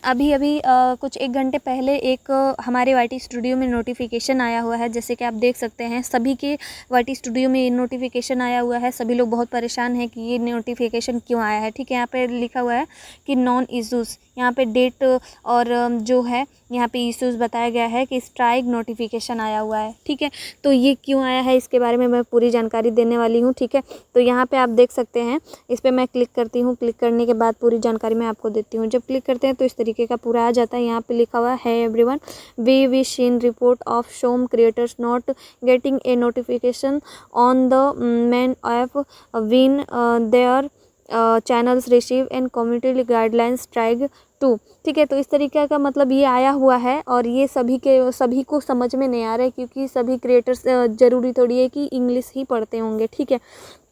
अभी अभी कुछ 1 घंटे पहले एक हमारे वाईटी स्टूडियो में नोटिफिकेशन आया हुआ है। जैसे कि आप देख सकते हैं सभी के वाईटी स्टूडियो में नोटिफिकेशन आया हुआ है। सभी लोग बहुत परेशान हैं कि ये नोटिफिकेशन क्यों आया है। ठीक है, यहाँ पे लिखा हुआ है कि नॉन इश्यूज़, यहाँ पे डेट और जो है यहाँ पे इश्यूज़ बताया गया है कि स्ट्राइक नोटिफिकेशन आया हुआ है। ठीक है, तो ये क्यों आया है इसके बारे में मैं पूरी जानकारी देने वाली हूँ। ठीक है, तो यहाँ पे आप देख सकते हैं, इस पर मैं क्लिक करती हूँ। क्लिक करने के बाद पूरी जानकारी मैं आपको देती हूँ। जब क्लिक करते हैं तो इस तरीके का पूरा आ जाता है। यहाँ पे लिखा हुआ है everyone, we wish in report of some creators not getting a notification on the main app when their channels receive and community guidelines strike 2। ठीक है, तो इस तरीके का मतलब ये आया हुआ है और ये सभी को समझ में नहीं आ रहा है, क्योंकि सभी क्रिएटर्स ज़रूरी थोड़ी है कि इंग्लिश ही पढ़ते होंगे। ठीक है,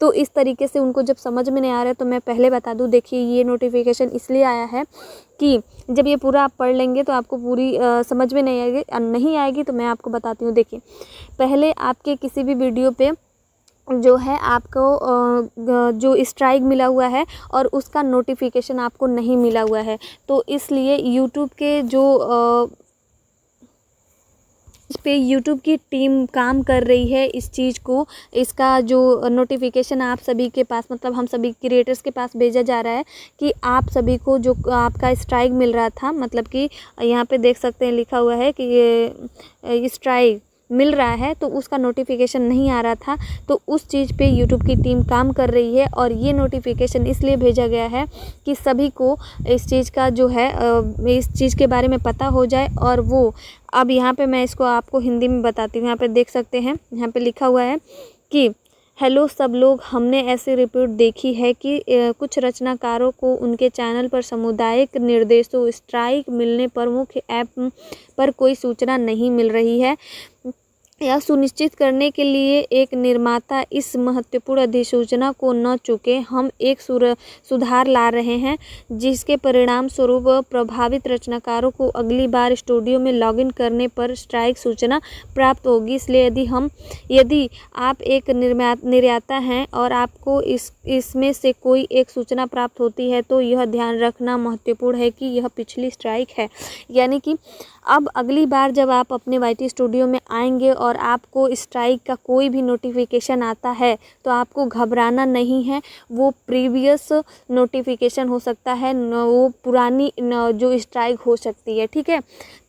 तो इस तरीके से उनको जब समझ में नहीं आ रहा है तो मैं पहले बता दूं, देखिए ये नोटिफिकेशन इसलिए आया है कि जब ये पूरा आप पढ़ लेंगे तो आपको पूरी समझ में नहीं आएगी तो मैं आपको बताती हूँ। देखिए, पहले आपके किसी भी वीडियो पे जो है आपको जो स्ट्राइक मिला हुआ है और उसका नोटिफिकेशन आपको नहीं मिला हुआ है, तो इसलिए यूट्यूब के जो इस पे यूट्यूब की टीम काम कर रही है इस चीज़ को, इसका जो नोटिफिकेशन आप सभी के पास मतलब हम सभी क्रिएटर्स के पास भेजा जा रहा है कि आप सभी को जो आपका स्ट्राइक मिल रहा था, मतलब कि यहाँ पे देख सकते हैं लिखा हुआ है कि ये स्ट्राइक मिल रहा है, तो उसका नोटिफिकेशन नहीं आ रहा था। तो उस चीज़ पे यूट्यूब की टीम काम कर रही है और ये नोटिफिकेशन इसलिए भेजा गया है कि सभी को इस चीज़ का जो है इस चीज़ के बारे में पता हो जाए। और वो अब यहाँ पे मैं इसको आपको हिंदी में बताती हूँ। यहाँ पे देख सकते हैं, यहाँ पे लिखा हुआ है कि हेलो सब लोग, हमने ऐसी रिपोर्ट देखी है कि कुछ रचनाकारों को उनके चैनल पर सामुदायिक निर्देशों स्ट्राइक मिलने पर मुख्य ऐप पर कोई सूचना नहीं मिल रही है। यह सुनिश्चित करने के लिए एक निर्माता इस महत्वपूर्ण अधिसूचना को न चूके हम एक सुधार ला रहे हैं, जिसके परिणाम स्वरूप प्रभावित रचनाकारों को अगली बार स्टूडियो में लॉगिन करने पर स्ट्राइक सूचना प्राप्त होगी। इसलिए यदि आप एक निर्माता हैं और आपको इसमें से कोई एक सूचना प्राप्त होती है तो यह ध्यान रखना महत्वपूर्ण है कि यह पिछली स्ट्राइक है। यानी कि अब अगली बार जब आप अपने वाईटी स्टूडियो में आएंगे और आपको स्ट्राइक का कोई भी नोटिफिकेशन आता है तो आपको घबराना नहीं है। वो प्रीवियस नोटिफिकेशन हो सकता है, वो पुरानी जो स्ट्राइक हो सकती है। ठीक है,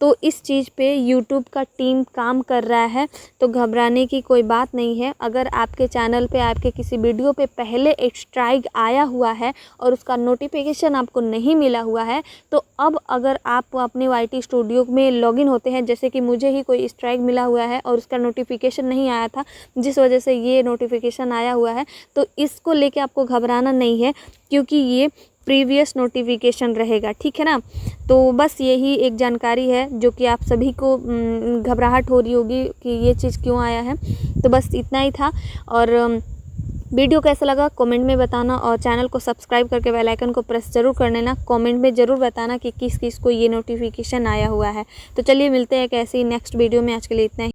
तो इस चीज़ पे यूट्यूब का टीम काम कर रहा है, तो घबराने की कोई बात नहीं है। अगर आपके चैनल पे आपके किसी वीडियो पे पहले एक स्ट्राइक आया हुआ है और उसका नोटिफिकेशन आपको नहीं मिला हुआ है, तो अब अगर आप अपने वाईटी स्टूडियो में लॉगिन होते हैं, जैसे कि मुझे ही कोई स्ट्राइक मिला हुआ है और उसका नोटिफिकेशन नहीं आया था, जिस वजह से ये नोटिफिकेशन आया हुआ है, तो इसको लेके आपको घबराना नहीं है, क्योंकि ये प्रीवियस नोटिफिकेशन रहेगा। ठीक है ना, तो बस यही एक जानकारी है जो कि आप सभी को घबराहट हो रही होगी कि ये चीज़ क्यों आया है। तो बस इतना ही था, और वीडियो कैसा लगा कमेंट में बताना, और चैनल को सब्सक्राइब करके बेल आइकन को प्रेस जरूर कर लेना। कमेंट में ज़रूर बताना कि किस किस को ये नोटिफिकेशन आया हुआ है। तो चलिए मिलते हैं एक ऐसी नेक्स्ट वीडियो में, आज के लिए इतना ही।